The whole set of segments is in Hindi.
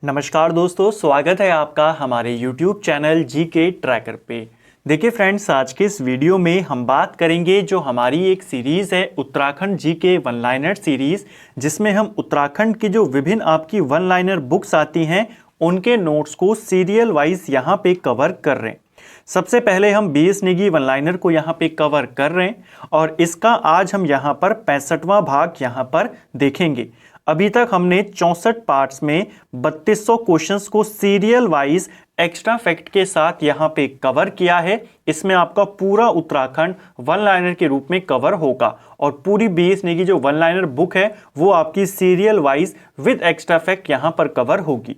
नमस्कार दोस्तों, स्वागत है आपका हमारे YouTube चैनल जीके ट्रैकर पे। देखिए फ्रेंड्स, आज के इस वीडियो में हम बात करेंगे जो हमारी एक सीरीज़ है Uttarakhand GK one liner series, जिसमें हम उत्तराखंड की जो विभिन्न आपकी वन लाइनर बुक्स आती हैं उनके नोट्स को सीरियल वाइज यहाँ पे कवर कर रहे हैं। सबसे पहले हम बीएस नेगी वन लाइनर को यहाँ पे कवर कर रहे हैं और इसका आज हम यहाँ पर 65वां भाग यहाँ पर देखेंगे। अभी तक हमने 64 पार्ट्स में 3200 क्वेश्चंस को सीरियल वाइज एक्स्ट्रा फैक्ट के साथ यहाँ पे कवर किया है। इसमें आपका पूरा उत्तराखंड वन लाइनर के रूप में कवर होगा और पूरी बीएस नेगी जो वन लाइनर बुक है वो आपकी serial wise with extra fact यहाँ पर कवर होगी।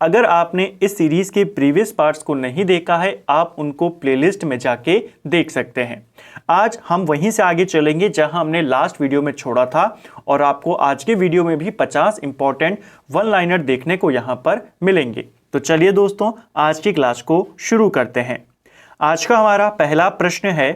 अगर आपने इस सीरीज के प्रीवियस पार्ट्स को नहीं देखा है, आप उनको प्लेलिस्ट में जाके देख सकते हैं। आज हम वहीं से आगे चलेंगे जहां हमने लास्ट वीडियो में छोड़ा था और आपको आज के वीडियो में भी 50 इंपॉर्टेंट वन लाइनर देखने को यहां पर मिलेंगे। तो चलिए दोस्तों, आज की क्लास को शुरू करते हैं। आज का हमारा पहला प्रश्न है,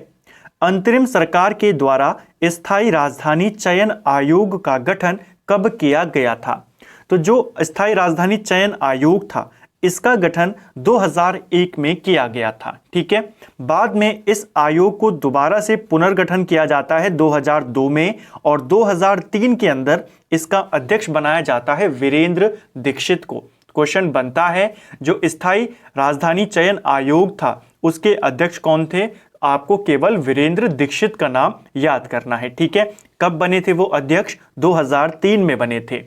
अंतरिम सरकार के द्वारा स्थायी राजधानी चयन आयोग का गठन कब किया गया था? तो जो स्थायी राजधानी चयन आयोग था इसका गठन 2001 में किया गया था। ठीक है, बाद में इस आयोग को दोबारा से पुनर्गठन किया जाता है 2002 में और 2003 के अंदर इसका अध्यक्ष बनाया जाता है वीरेंद्र दीक्षित को। क्वेश्चन बनता है, जो स्थायी राजधानी चयन आयोग था उसके अध्यक्ष कौन थे? आपको केवल वीरेंद्र दीक्षित का नाम याद करना है। ठीक है, कब बने थे वो अध्यक्ष? 2003 में बने थे।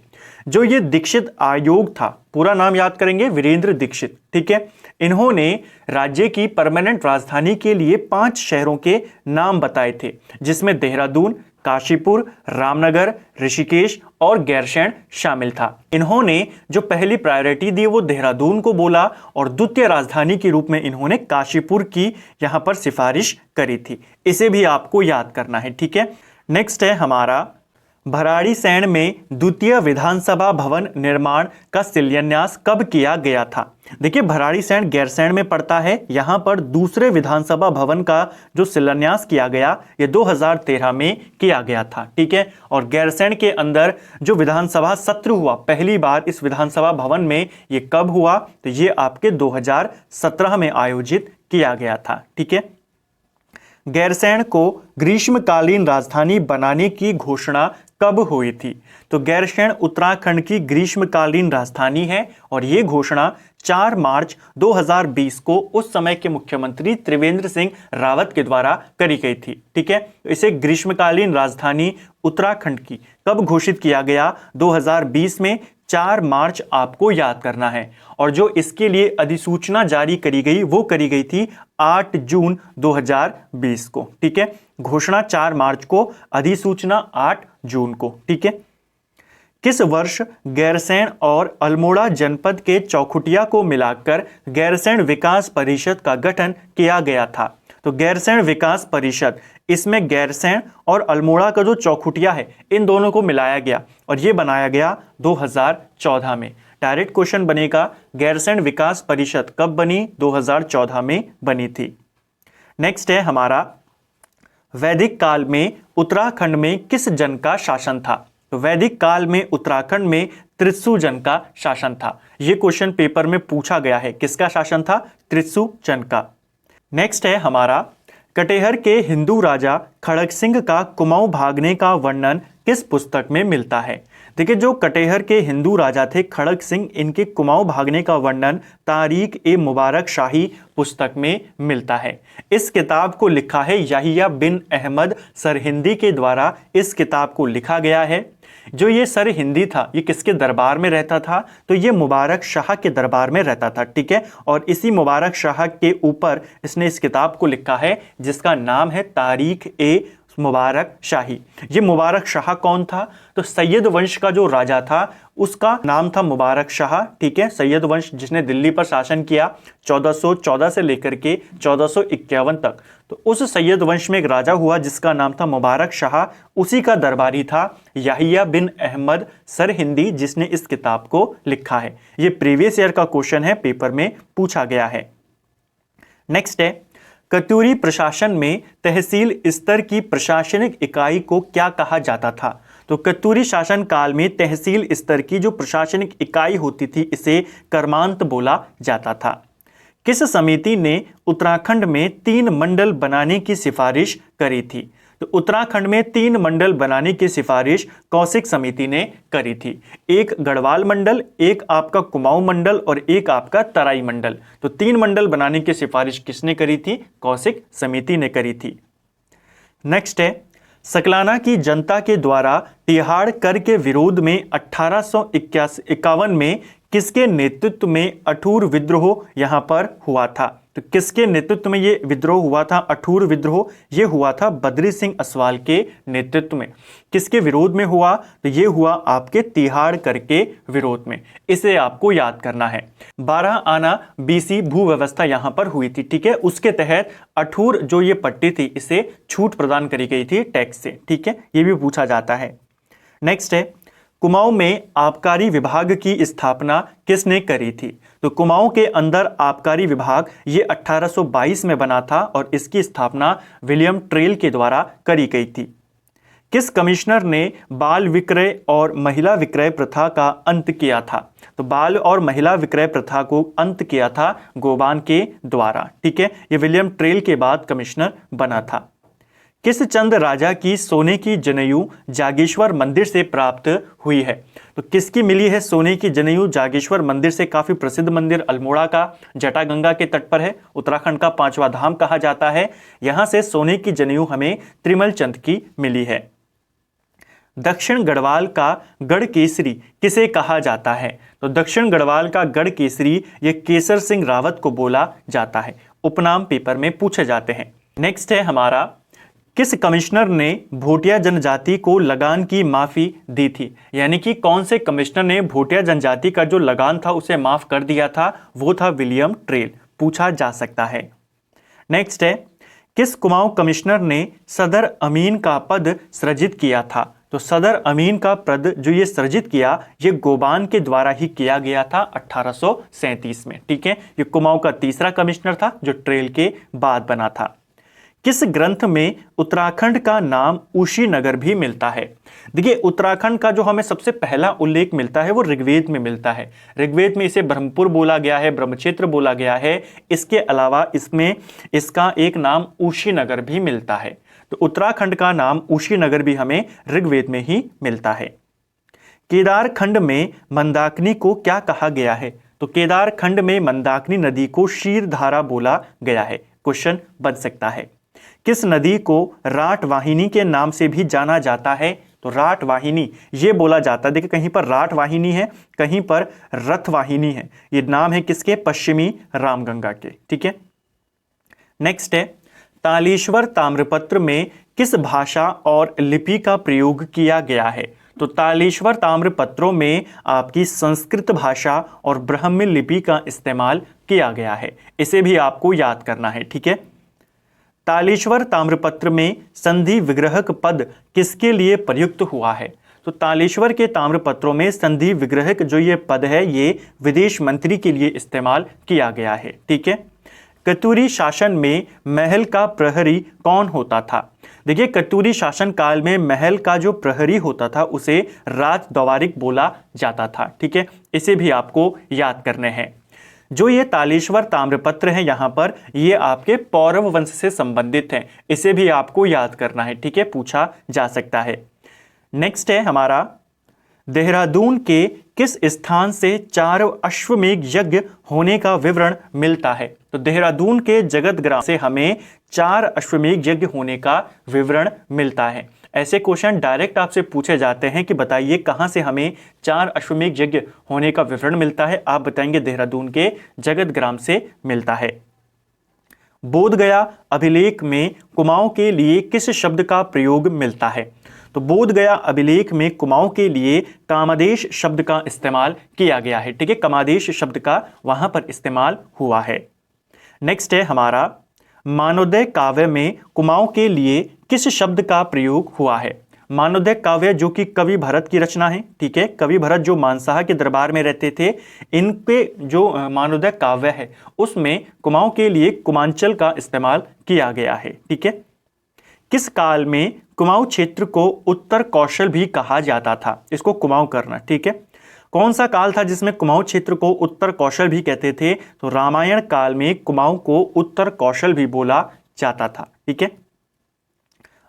जो ये दीक्षित आयोग था, पूरा नाम याद करेंगे, वीरेंद्र दीक्षित। ठीक है, इन्होंने राज्य की परमानेंट राजधानी के लिए 5 शहरों के नाम बताए थे, जिसमें देहरादून, काशीपुर, रामनगर, ऋषिकेश और गैरसैंण शामिल था। इन्होंने जो पहली प्रायोरिटी दी वो देहरादून को बोला और द्वितीय राजधानी के रूप में इन्होंने काशीपुर की यहां पर सिफारिश करी थी। इसे भी आपको याद करना है। ठीक है, नेक्स्ट है हमारा, भराड़ीसैंण में द्वितीय विधानसभा भवन निर्माण का शिलान्यास कब किया गया था? देखिए, भराड़ीसैंण गैरसैंण में पड़ता है। यहाँ पर दूसरे विधानसभा भवन का जो शिलान्यास किया गया ये 2013 में किया गया था। ठीक है, और गैरसैंण के अंदर जो विधानसभा सत्र हुआ पहली बार इस विधानसभा भवन में, ये कब हुआ? तो ये आपके 2017 में आयोजित किया गया था। ठीक है, गैरसैंण को ग्रीष्मकालीन राजधानी बनाने की घोषणा कब हुई थी? तो गैरसैंण उत्तराखंड की ग्रीष्मकालीन राजधानी है और यह घोषणा 4 मार्च 2020 को उस समय के मुख्यमंत्री त्रिवेंद्र सिंह रावत के द्वारा करी गई थी। ठीक है, इसे ग्रीष्मकालीन राजधानी उत्तराखंड की कब घोषित किया गया? 2020 में 4 मार्च आपको याद करना है। और जो इसके लिए अधिसूचना जारी करी गई वो करी गई थी 8 जून 2020 को। ठीक है, घोषणा 4 मार्च को, अधिसूचना 8 जून को। ठीक है, किस वर्ष गैरसैंण और अल्मोड़ा जनपद के चौखुटिया को मिलाकर गैरसैंण विकास परिषद का गठन किया गया था? तो गैरसैंण विकास परिषद, इसमें गैरसैंण और अल्मोड़ा का जो चौखुटिया है इन दोनों को मिलाया गया और ये बनाया गया 2014 में। डायरेक्ट क्वेश्चन बनेगा, गैरसैंण विकास परिषद कब बनी? 2014 में बनी थी। नेक्स्ट है हमारा, वैदिक काल में उत्तराखंड में किस जन का शासन था? तो वैदिक काल में उत्तराखंड में त्रिस्सु जन का शासन था। यह क्वेश्चन पेपर में पूछा गया है, किसका शासन था? त्रिस्सु जन का। नेक्स्ट है हमारा, कटेहर के हिंदू राजा खड़ग सिंह का कुमाऊं भागने का वर्णन किस पुस्तक में मिलता है? देखिए, जो कटेहर के हिंदू राजा थे खड़ग सिंह, इनके कुमाऊं भागने का वर्णन तारीख ए मुबारक शाही पुस्तक में मिलता है। इस किताब को लिखा है याहिया बिन अहमद सरहिंदी के द्वारा इस किताब को लिखा गया है। जो ये सरहिंदी था ये किसके दरबार में रहता था? तो ये मुबारक शाह के दरबार में रहता था। ठीक है, और इसी मुबारक शाह के ऊपर इसने इस किताब को लिखा है जिसका नाम है तारीख ए मुबारक शाही। ये मुबारक शाह कौन था? तो सैयद वंश का जो राजा था उसका नाम था मुबारक शाह। ठीक है, सैयद वंश जिसने दिल्ली पर शासन किया 1414 से लेकर के 1451 तक। तो उस सैयद वंश में एक राजा हुआ जिसका नाम था मुबारक शाह, उसी का दरबारी था याहिया बिन अहमद सरहिंदी जिसने इस किताब को लिखा है। ये प्रीवियस ईयर का क्वेश्चन है, पेपर में पूछा गया है। नेक्स्ट है, कत्यूरी प्रशासन में तहसील स्तर की प्रशासनिक इकाई को क्या कहा जाता था? तो कत्यूरी शासन काल में तहसील स्तर की जो प्रशासनिक इकाई होती थी इसे कर्मांत बोला जाता था। किस समिति ने उत्तराखंड में 3 मंडल बनाने की सिफारिश करी थी? तो उत्तराखंड में 3 मंडल बनाने की सिफारिश कौशिक समिति ने करी थी। एक गढ़वाल मंडल, एक आपका कुमाऊं मंडल और एक आपका तराई मंडल। तो 3 मंडल बनाने की सिफारिश किसने करी थी? कौशिक समिति ने करी थी। नेक्स्ट है, सकलाना की जनता के द्वारा तिहाड़ कर के विरोध में 1851 में किसके नेतृत्व में अठूर विद्रोह यहां पर हुआ था? तो किसके नेतृत्व में ये विद्रोह हुआ था? अठूर विद्रोह ये हुआ था बद्री सिंह असवाल के नेतृत्व में। किसके विरोध में हुआ? तो ये हुआ आपके तिहाड़ कर के विरोध में। इसे आपको याद करना है। 12 आना बीसी भू व्यवस्था यहां पर हुई थी, ठीक है। उसके तहत अठूर जो ये पट्टी थी इसे छूट प्रदान करी गई थी टैक्स से, ठीक है। ये भी पूछा जाता है। नेक्स्ट है, कुमाऊं में आबकारी विभाग की स्थापना किसने करी थी? तो कुमाऊं के अंदर आबकारी विभाग ये 1822 में बना था और इसकी स्थापना विलियम ट्रेल के द्वारा करी गई थी। किस कमिश्नर ने बाल विक्रय और महिला विक्रय प्रथा का अंत किया था? तो बाल और महिला विक्रय प्रथा को अंत किया था गोबान के द्वारा, ठीक है। ये विलियम ट्रेल के बाद कमिश्नर बना था। किस चंद राजा की सोने की जनेऊ जागेश्वर मंदिर से प्राप्त हुई है? तो किसकी मिली है सोने की जनेऊ जागेश्वर मंदिर से? काफी प्रसिद्ध मंदिर अल्मोड़ा का जटागंगा के तट पर है, उत्तराखंड का 5वां धाम कहा जाता है। यहां से सोने की जनेऊ हमें त्रिमल चंद की मिली है। दक्षिण गढ़वाल का गढ़ केसरी किसे कहा जाता है? तो दक्षिण गढ़वाल का गढ़ केसरी ये केसर सिंह रावत को बोला जाता है। उपनाम पेपर में पूछे जाते हैं। नेक्स्ट है हमारा, किस कमिश्नर ने भोटिया जनजाति को लगान की माफी दी थी? यानी कि कौन से कमिश्नर ने भोटिया जनजाति का जो लगान था उसे माफ कर दिया था? वो था विलियम ट्रेल। पूछा जा सकता है। नेक्स्ट है, किस कुमाऊं कमिश्नर ने सदर अमीन का पद सृजित किया था? तो सदर अमीन का पद जो ये सृजित किया ये गोबान के द्वारा ही किया गया था 1837 में, ठीक है। ये कुमाऊं का तीसरा कमिश्नर था जो ट्रेल के बाद बना था। किस ग्रंथ में उत्तराखंड का नाम ऊशीनगर भी मिलता है? देखिए, उत्तराखंड का जो हमें सबसे पहला उल्लेख मिलता है वो ऋग्वेद में मिलता है। ऋग्वेद में इसे ब्रह्मपुर बोला गया है, ब्रह्मक्षेत्र बोला गया है। इसके अलावा इसमें इसका एक नाम ऊशीनगर भी मिलता है। तो उत्तराखंड का नाम ऊशीनगर भी हमें ऋग्वेद में ही मिलता है। केदारखंड में मंदाकिनी को क्या कहा गया है? तो केदारखंड में मंदाकिनी नदी को शीरधारा बोला गया है। क्वेश्चन बन सकता है। किस नदी को राट वाहिनी के नाम से भी जाना जाता है? तो राट वाहिनी ये बोला जाता है। देखिए, कहीं पर राट वाहिनी है, कहीं पर रथ वाहिनी है। ये नाम है किसके? पश्चिमी रामगंगा के, ठीक है। नेक्स्ट है, तालेश्वर ताम्रपत्र में किस भाषा और लिपि का प्रयोग किया गया है? तो तालेश्वर ताम्रपत्रों में आपकी संस्कृत भाषा और ब्राह्मी लिपि का इस्तेमाल किया गया है। इसे भी आपको याद करना है, ठीक है। तालेश्वर ताम्रपत्र में संधि विग्रहक पद किसके लिए प्रयुक्त हुआ है? तो तालेश्वर के ताम्रपत्रों में संधि विग्रहक जो ये पद है ये विदेश मंत्री के लिए इस्तेमाल किया गया है, ठीक है। कत्यूरी शासन में महल का प्रहरी कौन होता था? देखिए, कत्यूरी शासन काल में महल का जो प्रहरी होता था उसे राजद्वारिक बोला जाता था, ठीक है। इसे भी आपको याद करने हैं। जो ये तालेश्वर ताम्रपत्र है यहाँ पर ये आपके पौरव वंश से संबंधित हैं। इसे भी आपको याद करना है, ठीक है, पूछा जा सकता है। नेक्स्ट है हमारा, देहरादून के किस स्थान से 4 अश्वमेघ यज्ञ होने का विवरण मिलता है? तो देहरादून के जगत ग्राम से हमें 4 अश्वमेघ यज्ञ होने का विवरण मिलता है। ऐसे क्वेश्चन डायरेक्ट आपसे पूछे जाते हैं कि बताइए कहां से हमें 4 अश्वमेघ यज्ञ होने का विवरण मिलता है? आप बताएंगे देहरादून के जगत ग्राम से मिलता है। बोध गया अभिलेख में कुमाऊं के लिए किस शब्द का प्रयोग मिलता है? तो बोध गया अभिलेख में कुमाऊं के लिए कामादेश शब्द का इस्तेमाल किया गया है, ठीक है। कामादेश शब्द का वहां पर इस्तेमाल हुआ है। नेक्स्ट है हमारा, मानवोदय काव्य में कुमाऊं के लिए किस शब्द का प्रयोग हुआ है? मानवोदय काव्य जो कि कवि भरत की रचना है, ठीक है। कवि भरत जो मानसाह के दरबार में रहते थे, इनके जो मानवोदय काव्य है उसमें कुमाऊं के लिए कुमांचल का इस्तेमाल किया गया है, ठीक है। किस काल में कुमाऊं क्षेत्र को उत्तर कौशल भी कहा जाता था? इसको कुमाऊं करना, ठीक है। कौन सा काल था जिसमें कुमाऊं क्षेत्र को उत्तर कौशल भी कहते थे? तो रामायण काल में कुमाऊं को उत्तर कौशल भी बोला जाता था, ठीक है।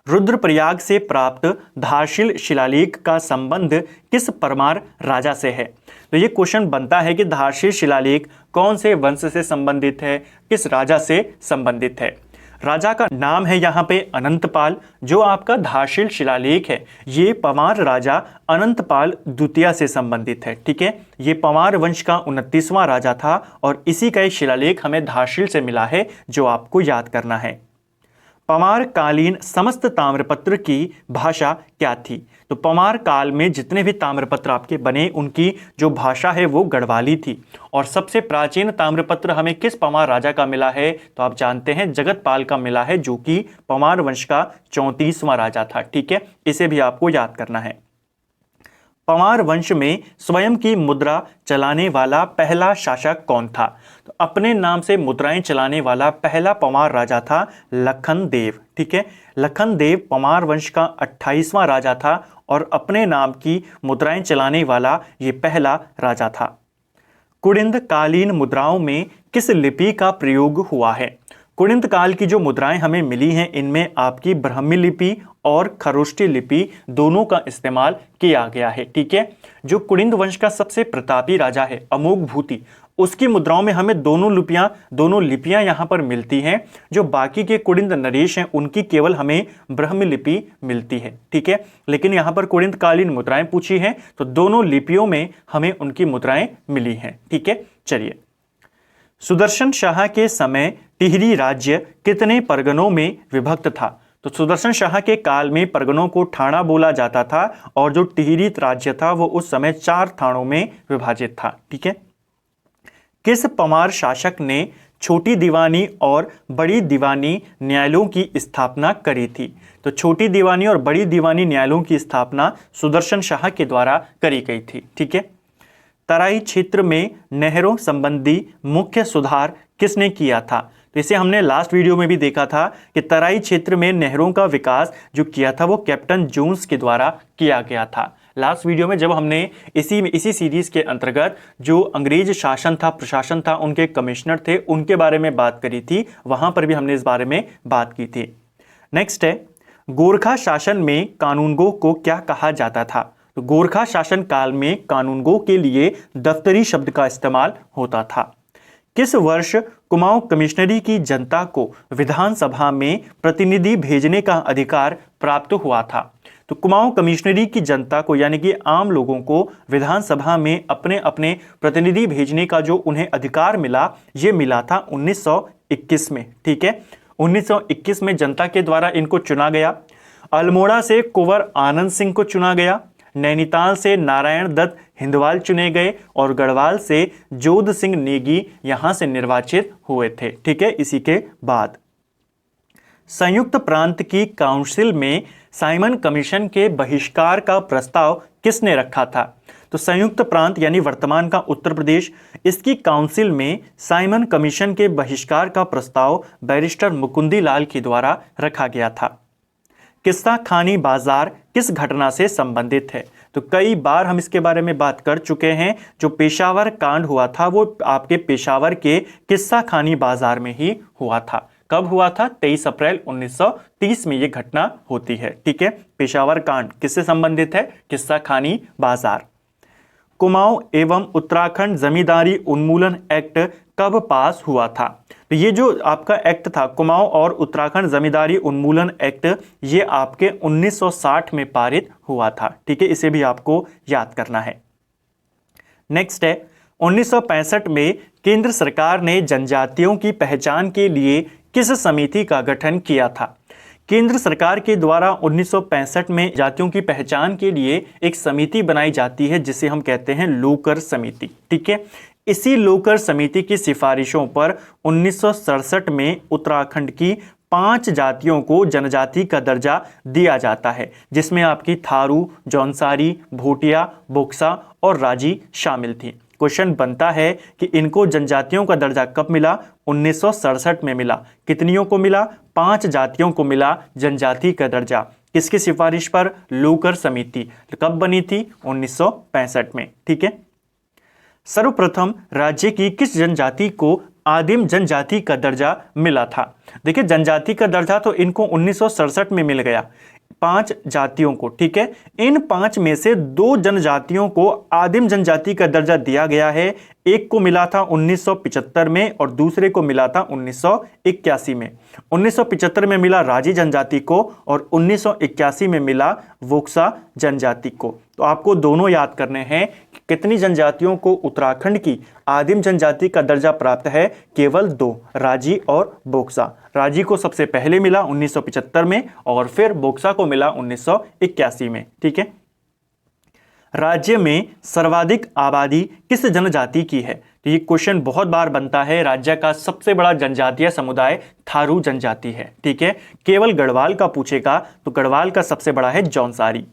रुद्रप्रयाग से प्राप्त धारशिल शिलालेख का संबंध किस परमार राजा से है? तो ये क्वेश्चन बनता है कि धारशिल शिलालेख कौन से वंश से संबंधित है, किस राजा से संबंधित है? राजा का नाम है यहाँ पे अनंतपाल। जो आपका धारशिल शिलालेख है ये पवार राजा अनंतपाल द्वितीय से संबंधित है, ठीक है। ये पवार वंश का 29वां राजा था और इसी का एक शिलालेख हमें धारशिल से मिला है जो आपको याद करना है। पवार कालीन समस्त ताम्रपत्र की भाषा क्या थी? तो पवार काल में जितने भी ताम्रपत्र आपके बने उनकी जो भाषा है वो गढ़वाली थी। और सबसे प्राचीन ताम्रपत्र हमें किस पवार राजा का मिला है? तो आप जानते हैं जगतपाल का मिला है जो कि पवार वंश का 34वां राजा था, ठीक है। इसे भी आपको याद करना है। पवार वंश में स्वयं की मुद्रा चलाने वाला पहला शासक कौन था? तो अपने नाम से मुद्राएं चलाने वाला पहला पवार राजा था लखन देव, ठीक है। लखन देव पवार वंश का 28वां राजा था और अपने नाम की मुद्राएं चलाने वाला ये पहला राजा था। कुड़िंद कालीन मुद्राओं में किस लिपि का प्रयोग हुआ है? कुड़िंद काल की जो मुद्राएं हमें मिली हैं इनमें आपकी ब्राह्मी लिपि और खरोष्टी लिपि दोनों का इस्तेमाल किया गया है, ठीक है। जो कुड़िंद वंश का सबसे प्रतापी राजा है अमोघ भूति, उसकी मुद्राओं में हमें दोनों लिपियां यहाँ पर मिलती हैं। जो बाकी के कुड़िंद नरेश हैं उनकी केवल हमें ब्राह्मी लिपि मिलती है, ठीक है। लेकिन यहाँ पर कुड़िंद कालीन मुद्राएं पूछी हैं तो दोनों लिपियों में हमें उनकी मुद्राएं मिली हैं, ठीक है। चलिए, सुदर्शन शाह के समय टिहरी राज्य कितने परगनों में विभक्त था? तो सुदर्शन शाह के काल में परगनों को ठाणा बोला जाता था और जो टिहरी राज्य था वो उस समय 4 थानों में विभाजित था, ठीक है। किस पवार शासक ने छोटी दीवानी और बड़ी दीवानी न्यायालयों की स्थापना करी थी? तो छोटी दीवानी और बड़ी दीवानी न्यायालयों की स्थापना सुदर्शन शाह के द्वारा करी गई थी, ठीक है। तराई क्षेत्र में नहरों संबंधी मुख्य सुधार किसने किया था? तो इसे हमने लास्ट वीडियो में भी देखा था कि तराई क्षेत्र में नहरों का विकास जो किया था वो कैप्टन जोन्स के द्वारा किया गया था। लास्ट वीडियो में जब हमने इसी सीरीज के अंतर्गत जो अंग्रेज शासन था, प्रशासन था, उनके कमिश्नर थे, उनके बारे में बात करी थी, वहां पर भी हमने इस बारे में बात की थी। नेक्स्ट है, गोरखा शासन में कानूनगो को क्या कहा जाता था? तो गोरखा शासन काल में कानूनगो के लिए दफ्तरी शब्द का इस्तेमाल होता था। किस वर्ष कुमाऊं कमिश्नरी की जनता को विधानसभा में प्रतिनिधि भेजने का अधिकार प्राप्त हुआ था? तो कुमाऊं कमिश्नरी की जनता को यानी कि आम लोगों को विधानसभा में अपने अपने प्रतिनिधि भेजने का जो उन्हें अधिकार मिला, ये मिला था 1921 में, ठीक है। 1921 में जनता के द्वारा इनको चुना गया। अल्मोड़ा से कुंवर आनंद सिंह को चुना गया, नैनीताल से नारायण दत्त हिंदवाल चुने गए और गढ़वाल से जोध सिंह नेगी यहां से निर्वाचित हुए थे, ठीक है। इसी के बाद संयुक्त प्रांत की काउंसिल में साइमन कमीशन के बहिष्कार का प्रस्ताव किसने रखा था? तो संयुक्त प्रांत यानी वर्तमान का उत्तर प्रदेश, इसकी काउंसिल में साइमन कमीशन के बहिष्कार का प्रस्ताव बैरिस्टर मुकुंदी लाल के द्वारा रखा गया था। किस्सा खानी बाजार किस घटना से संबंधित है? तो कई बार हम इसके बारे में बात कर चुके हैं। जो पेशावर कांड हुआ था वो आपके पेशावर के किस्सा खानी बाजार में ही हुआ था। कब हुआ था? 23 अप्रैल 1930 में ये घटना होती है, ठीक है। पेशावर कांड किससे संबंधित है? किस्सा खानी बाजार। कुमाऊं एवं उत्तराखंड जमींदारी उन्मूलन एक्ट कब पास हुआ था? तो ये जो आपका एक्ट था कुमाऊं और उत्तराखंड जमींदारी उन्मूलन एक्ट, ये आपके 1960 में पारित हुआ था, ठीक है। इसे भी आपको याद करना है। नेक्स्ट है, 1965 में केंद्र सरकार ने जनजातियों की पहचान के लिए किस समिति का गठन किया था? केंद्र सरकार के द्वारा 1965 में जातियों की पहचान के लिए एक समिति बनाई जाती है जिसे हम कहते हैं लोकर समिति, ठीक है। इसी लोकर समिति की सिफारिशों पर 1967 में उत्तराखंड की 5 जातियों को जनजाति का दर्जा दिया जाता है, जिसमें आपकी थारू, जौनसारी, भोटिया, बोक्सा और राजी शामिल थी। क्वेश्चन बनता है कि इनको जनजातियों का दर्जा कब मिला? 1967 में मिला। कितनियों को मिला? 5 जातियों को मिला जनजाति का दर्जा। किसकी सिफारिश पर? लूकर समिति। कब बनी थी? 1965 में। ठीक है। सर्वप्रथम राज्य की किस जनजाति को आदिम जनजाति का दर्जा मिला था? देखिए, जनजाति का दर्जा तो इनको 1967 में मिल गया, 5 जातियों को। ठीक है। इन 5 में से 2 जनजातियों को आदिम जनजाति का दर्जा दिया गया है। एक को मिला था 1975 में और दूसरे को मिला था 1981 में। 1975 में मिला राजी जनजाति को और 1981 में मिला वोक्सा जनजाति को। तो आपको दोनों याद करने हैं कि कितनी जनजातियों को उत्तराखंड की आदिम जनजाति का दर्जा प्राप्त है? केवल 2, राजी और बोक्सा। राजी को सबसे पहले मिला 1975 में और फिर बोक्सा को मिला 1981 में। ठीक है। राज्य में सर्वाधिक आबादी किस जनजाति की है? तो ये क्वेश्चन बहुत बार बनता है। राज्य का सबसे बड़ा जनजातीय समुदाय थारू जनजाति है। ठीक है। केवल गढ़वाल का पूछेगा तो गढ़वाल का सबसे बड़ा है जौनसारी।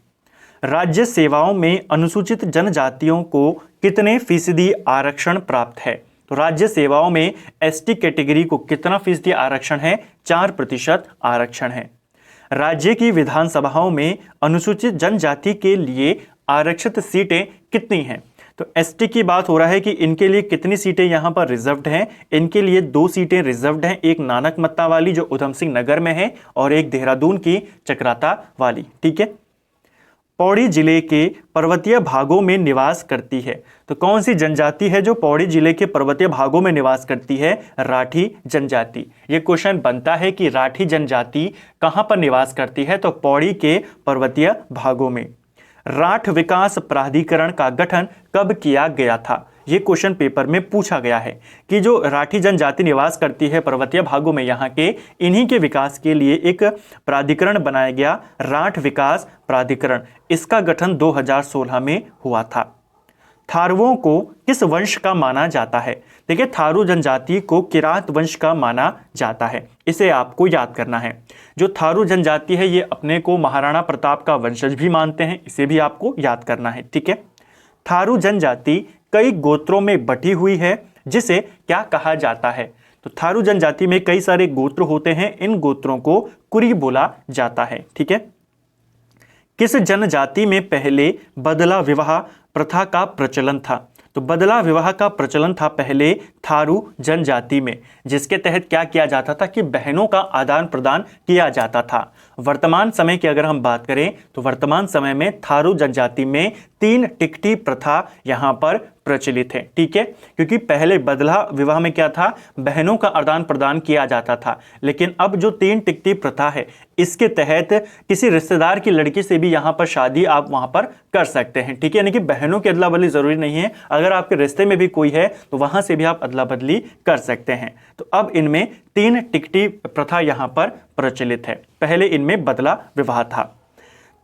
राज्य सेवाओं में अनुसूचित जनजातियों को कितने फीसदी आरक्षण प्राप्त है? तो राज्य सेवाओं में एसटी कैटेगरी को कितना फीसदी आरक्षण है? 4% आरक्षण है। राज्य की विधानसभाओं में अनुसूचित जनजाति के लिए आरक्षित सीटें कितनी हैं? तो एसटी की बात हो रहा है कि इनके लिए कितनी सीटें यहां पर रिजर्व्ड हैं? इनके लिए 2 सीटें रिजर्व्ड हैं, एक नानक मत्ता वाली जो उधम सिंह नगर में है और एक देहरादून की चक्राता वाली। ठीक है। पौड़ी जिले के पर्वतीय भागों में निवास करती है। तो कौन सी जनजाति है जो पौड़ी जिले के पर्वतीय भागों में निवास करती है? राठी जनजाति। यह क्वेश्चन बनता है कि राठी जनजाति कहां पर निवास करती है? तो पौड़ी के पर्वतीय भागों में। राठ विकास प्राधिकरण का गठन कब किया गया था? यह क्वेश्चन पेपर में पूछा गया है कि जो राठी जनजाति निवास करती है पर्वतीय भागों में, यहाँ के इन्हीं के विकास के लिए एक प्राधिकरण बनाया गया, राठ विकास प्राधिकरण। इसका गठन 2016 में हुआ था। थारुओं को किस वंश का माना जाता है? देखिए, थारू जनजाति को किरात वंश का माना जाता है। इसे आपको याद करना है। जो थारू जनजाति है ये अपने को महाराणा प्रताप का वंशज भी मानते हैं, इसे भी आपको याद करना है। ठीक है। थारू जनजाति कई गोत्रों में बटी हुई है, जिसे क्या कहा जाता है? तो थारू जनजाति में कई सारे गोत्र होते हैं, इन गोत्रों को कुरी बोला जाता है। ठीक है। किस जनजाति में पहले बदला विवाह प्रथा का प्रचलन था? तो बदला विवाह का प्रचलन था पहले थारू जनजाति में, जिसके तहत क्या किया जाता था कि बहनों का आदान प्रदान किया जाता था। वर्तमान समय की अगर हम बात करें तो वर्तमान समय में थारू जनजाति में 3 टिकटी प्रथा यहां पर प्रचलित है। ठीक है। क्योंकि पहले बदला विवाह में क्या था? बहनों का आदान प्रदान किया जाता था, लेकिन अब जो 3 टिकटी प्रथा है इसके तहत किसी रिश्तेदार की लड़की से भी यहां पर शादी आप वहां पर कर सकते हैं। ठीक है। यानी कि बहनों की अदला बदली जरूरी नहीं है, अगर आपके रिश्ते में भी कोई है तो वहां से भी आप अदला बदली कर सकते हैं। तो अब इनमें 3 टिकटी प्रथा यहां पर प्रचलित है, पहले इनमें बदला विवाह था।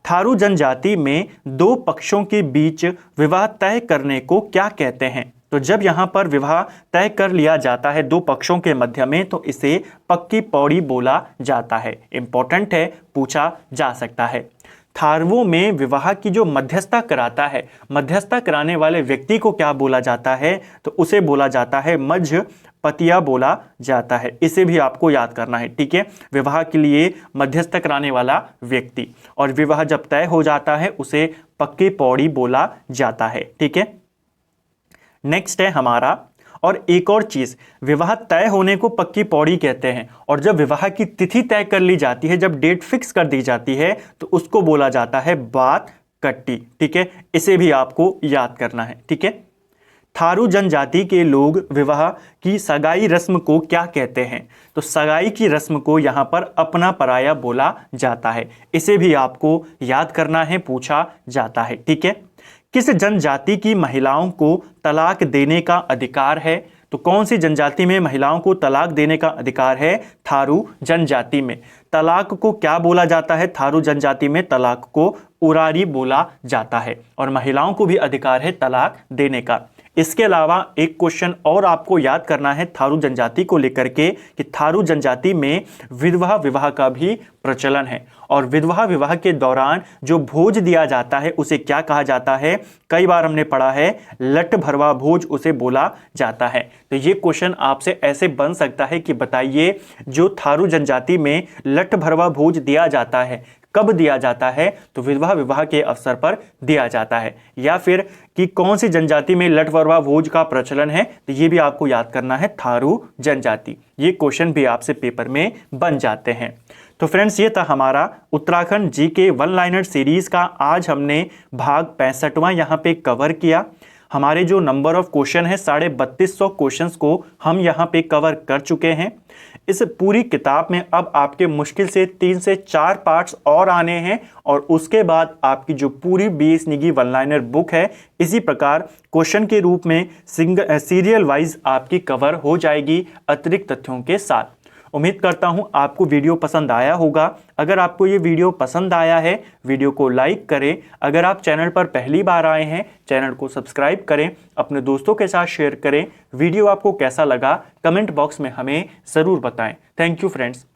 थारू जनजाति में 2 पक्षों के बीच विवाह तय करने को क्या कहते हैं? तो जब यहां पर विवाह तय कर लिया जाता है 2 पक्षों के मध्य में तो इसे पक्की पौड़ी बोला जाता है। इंपॉर्टेंट है, पूछा जा सकता है। थारुओं में विवाह की जो मध्यस्थता कराता है, मध्यस्थता कराने वाले व्यक्ति को क्या बोला जाता है? तो उसे बोला जाता है मध्य पतिया बोला जाता है। इसे भी आपको याद करना है। ठीक है। विवाह के लिए मध्यस्थ कराने वाला व्यक्ति, और विवाह जब तय हो जाता है उसे पक्की पौड़ी बोला जाता है। ठीक है। नेक्स्ट है हमारा, और एक और चीज, विवाह तय होने को पक्की पौड़ी कहते हैं, और जब विवाह की तिथि तय कर ली जाती है, जब डेट फिक्स कर दी जाती है तो उसको बोला जाता है बात कट्टी। ठीक है। इसे भी आपको याद करना है। ठीक है। थारू जनजाति के लोग विवाह की सगाई रस्म को क्या कहते हैं? तो सगाई की रस्म को यहां पर अपना पराया बोला जाता है। इसे भी आपको याद करना है, पूछा जाता है। ठीक है। किस जनजाति की महिलाओं को तलाक देने का अधिकार है? तो कौन सी जनजाति में महिलाओं को तलाक देने का अधिकार है? थारू जनजाति में। तलाक को क्या बोला जाता है? थारू जनजाति में तलाक को उरारी बोला जाता है, और महिलाओं को भी अधिकार है तलाक देने का। इसके अलावा एक क्वेश्चन और आपको याद करना है थारू जनजाति को लेकर के कि थारू जनजाति में विधवा विवाह का भी प्रचलन है और विधवा विवाह के दौरान जो भोज दिया जाता है उसे क्या कहा जाता है। कई बार हमने पढ़ा है लठ भरवा भोज उसे बोला जाता है। तो ये क्वेश्चन आपसे ऐसे बन सकता है कि बताइए जो थारू जनजाति में लठ भरवा भोज दिया जाता है कब दिया जाता है, तो विधवा विवाह के अवसर पर दिया जाता है। या फिर कि कौन सी जनजाति में लठ भरवा भोज का प्रचलन है, तो ये भी आपको याद करना है थारू जनजाति। ये क्वेश्चन भी आपसे पेपर में बन जाते हैं। तो फ्रेंड्स ये था हमारा Uttarakhand GK one liner series का। आज हमने भाग 65वां यहाँ पे कवर किया। हमारे जो नंबर ऑफ क्वेश्चन है 3250 क्वेश्चंस को हम यहाँ पे कवर कर चुके हैं। इस पूरी किताब में अब आपके मुश्किल से 3 से 4 पार्ट्स और आने हैं और उसके बाद आपकी जो पूरी बीएस निगी वन लाइनर बुक है इसी प्रकार क्वेश्चन के रूप में सीरियल वाइज आपकी कवर हो जाएगी अतिरिक्त तथ्यों के साथ। उम्मीद करता हूं आपको वीडियो पसंद आया होगा। अगर आपको ये वीडियो पसंद आया है वीडियो को लाइक करें। अगर आप चैनल पर पहली बार आए हैं चैनल को सब्सक्राइब करें, अपने दोस्तों के साथ शेयर करें। वीडियो आपको कैसा लगा कमेंट बॉक्स में हमें ज़रूर बताएं। Thank you friends.